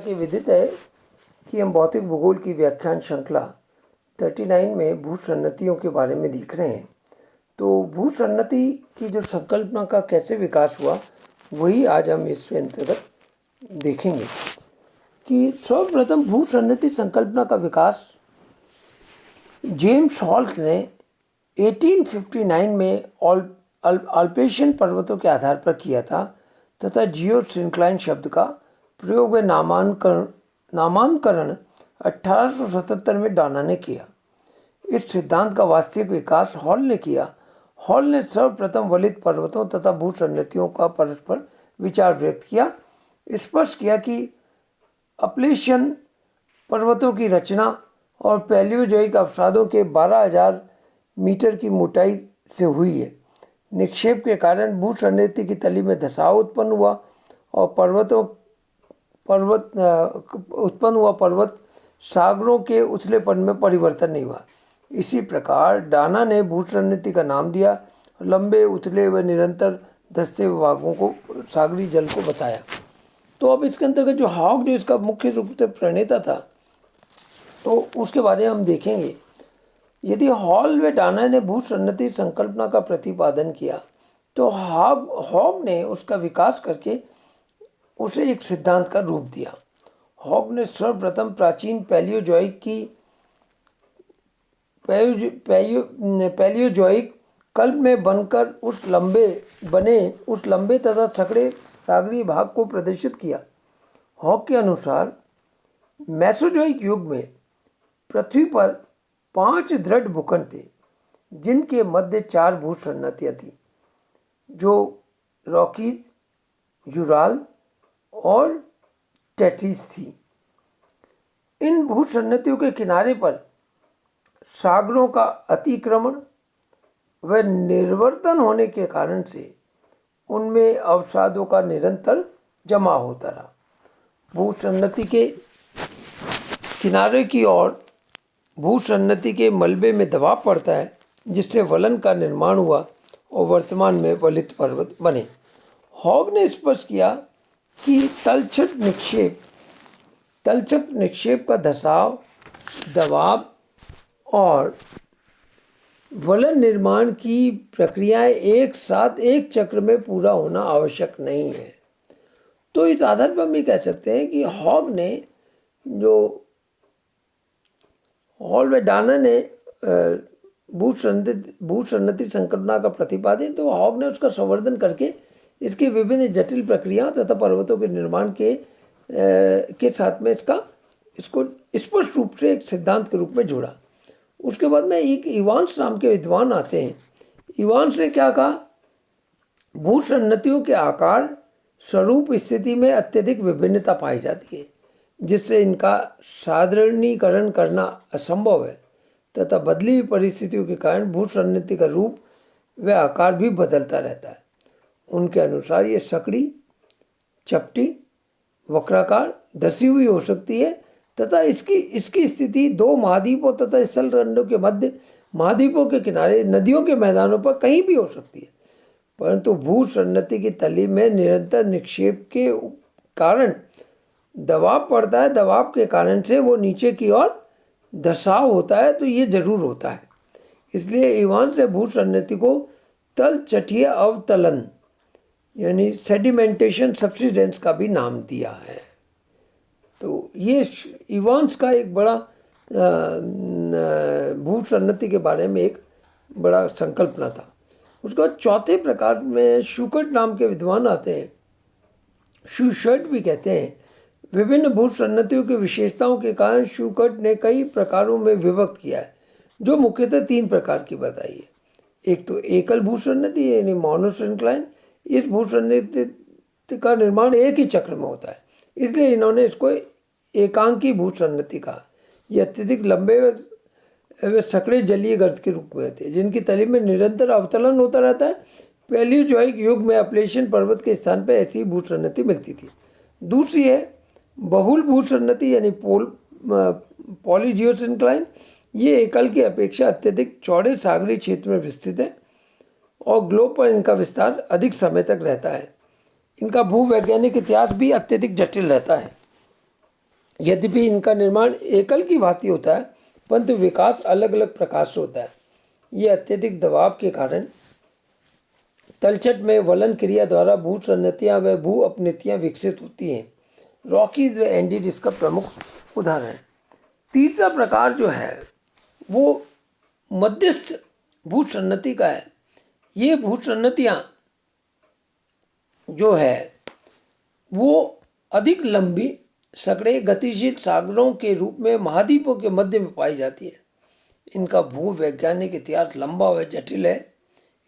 कि विदित है कि हम भौतिक भूगोल की व्याख्यान श्रृंखला 39 में भूसन्नतियों के बारे में देख रहे हैं। तो भूसन्नति की जो संकल्पना का कैसे विकास हुआ वही आज हम इसके अंतर्गत देखेंगे कि सर्वप्रथम भूसन्नति संकल्पना का विकास जेम्स हॉल्ट ने 1859 में अल्पेशियन पर्वतों के आधार पर किया था तथा जियोसिंक्लाइन शब्द का प्रयोग व नामांकरण 1877 में डाना ने किया। इस सिद्धांत का वास्तविक विकास हॉल ने किया। हॉल ने सर्वप्रथम वलित पर्वतों तथा भूसन्नतियों का परस्पर विचार व्यक्त किया, स्पष्ट किया कि अपलेशियन पर्वतों की रचना और पैलियोजोइक अवसादों के 12,000 मीटर की मोटाई से हुई है। निक्षेप के कारण भूसन्नति की तली में धसाव उत्पन्न हुआ और पर्वत सागरों के उथलेपन में परिवर्तन नहीं हुआ। इसी प्रकार डाना ने भूसन्नति का नाम दिया, लंबे उथले व निरंतर धसते भागों को सागरी जल को बताया। तो अब इसके अंतर्गत जो हॉग जो इसका मुख्य रूप से प्रणेता था तो उसके बारे में हम देखेंगे। यदि हॉल व डाना ने भूसन्नति संकल्पना का प्रतिपादन किया तो हॉग ने उसका विकास करके उसे एक सिद्धांत का रूप दिया। हॉग ने सर्वप्रथम प्राचीन पैलियोजोइक कल्प में बनकर उस लंबे तथा सकड़े सागरीय भाग को प्रदर्शित किया। हॉग के अनुसार मेसोजोइक युग में पृथ्वी पर 5 दृढ़ भूखंड थे जिनके मध्य 4 भूसन्नतियाँ थीं जो रॉकीज, यूराल और टेट्रिस थी। इन भूसन्नतियों के किनारे पर सागरों का अतिक्रमण व निर्वर्तन होने के कारण से उनमें अवसादों का निरंतर जमा होता रहा। भूसन्नति के किनारे की ओर भूसन्नति के मलबे में दबाव पड़ता है जिससे वलन का निर्माण हुआ और वर्तमान में वलित पर्वत बने। हॉग ने स्पष्ट किया कि तलछट निक्षेप का धसाव, दबाव और वलन निर्माण की प्रक्रियाएं एक साथ एक चक्र में पूरा होना आवश्यक नहीं है। तो इस आधार पर हम ये कह सकते हैं कि हॉल व डाना ने भूसन्नति संकल्पना का प्रतिपादन तो हॉग ने उसका संवर्धन करके इसकी विभिन्न जटिल प्रक्रिया तथा पर्वतों के निर्माण के साथ में इसको स्पष्ट रूप से एक सिद्धांत के रूप में जोड़ा। उसके बाद में एक इवांस नाम के विद्वान आते हैं। इवांस ने क्या कहा, भूसन्नतियों के आकार स्वरूप स्थिति में अत्यधिक विभिन्नता पाई जाती है जिससे इनका साधारणीकरण करना असंभव है तथा बदली हुई परिस्थितियों के कारण भूसन्नति का रूप व आकार भी बदलता रहता है। उनके अनुसार ये सकड़ी, चपटी, वक्राकार, धसी हुई हो सकती है तथा इसकी स्थिति 2 महाद्वीपों तथा स्थल रंध्रों के मध्य, महाद्वीपों के किनारे, नदियों के मैदानों पर कहीं भी हो सकती है। परंतु भूसन्नति की तली में निरंतर निक्षेप के कारण दबाव पड़ता है, दबाव के कारण से वो नीचे की ओर धसाव होता है, तो ये जरूर होता है। इसलिए इवांस ने भूसन्नति को तलछटीय अवतलन यानी सेडिमेंटेशन सब्सिडेंस का भी नाम दिया है। तो ये इवांस का एक बड़ा भूसन्नति के बारे में एक बड़ा संकल्पना था। उसके बाद चौथे प्रकार में शूकर्ट नाम के विद्वान आते हैं। शूशर्ट भी कहते हैं। विभिन्न भूसन्नतियों की विशेषताओं के कारण शूकर्ट ने कई प्रकारों में विभक्त किया है जो मुख्यतः 3 प्रकार की बताई है। एक तो एकल भूसन्नति यानी मोनोसिंक्लाइन। इस भूसन्नति का निर्माण एक ही चक्र में होता है, इसलिए इन्होंने इसको एकांकी भूसन्नति कहा। ये अत्यधिक लंबे व सकड़े जलीय गर्त के रूप में थे जिनकी तली में निरंतर अवतलन होता रहता है। पैलियोजोइक युग में अपलेशियन पर्वत के स्थान पर ऐसी भूसन्नति मिलती थी। दूसरी है बहुल भूसन्नति यानी पॉलीजियोसिंक्लाइन। ये एकल की अपेक्षा अत्यधिक चौड़े सागरीय क्षेत्र में विस्तृत है और ग्लोब पर इनका विस्तार अधिक समय तक रहता है। इनका भूवैज्ञानिक इतिहास भी अत्यधिक जटिल रहता है। यद्यपि इनका निर्माण एकल की भांति होता है, परंतु विकास अलग अलग प्रकार से होता है। ये अत्यधिक दबाव के कारण तलछट में वलन क्रिया द्वारा भू संरचनाएं व भू अपनीतियां विकसित होती हैं। रॉकीज व एंडीज इसका प्रमुख उदाहरण है। तीसरा प्रकार जो है वो मध्यस्थ भू संरचना का है। ये भू संरचनाएं जो है वो अधिक लंबी सकड़े गतिशील सागरों के रूप में महाद्वीपों के मध्य में पाई जाती है। इनका भूवैज्ञानिक इतिहास लंबा व जटिल है।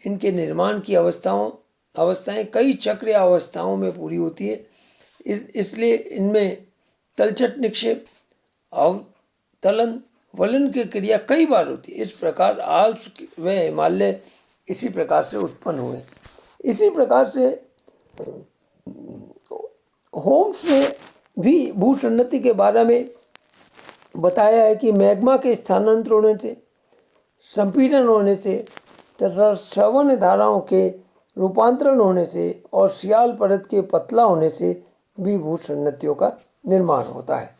इनके निर्माण की अवस्थाएं कई चक्रीय अवस्थाओं में पूरी होती है। इसलिए इनमें तलछट निक्षेप, अवतलन, वलन की क्रिया कई बार होती है। इस प्रकार आल्प्स व हिमालय इसी प्रकार से उत्पन्न हुए। इसी प्रकार से होम्स ने भी भू संरचना के बारे में बताया है कि मैग्मा के स्थानांतर होने से, संपीड़न होने से तथा श्रवण धाराओं के रूपांतरण होने से और सियाल परत के पतला होने से भी भू संरचनाओं का निर्माण होता है।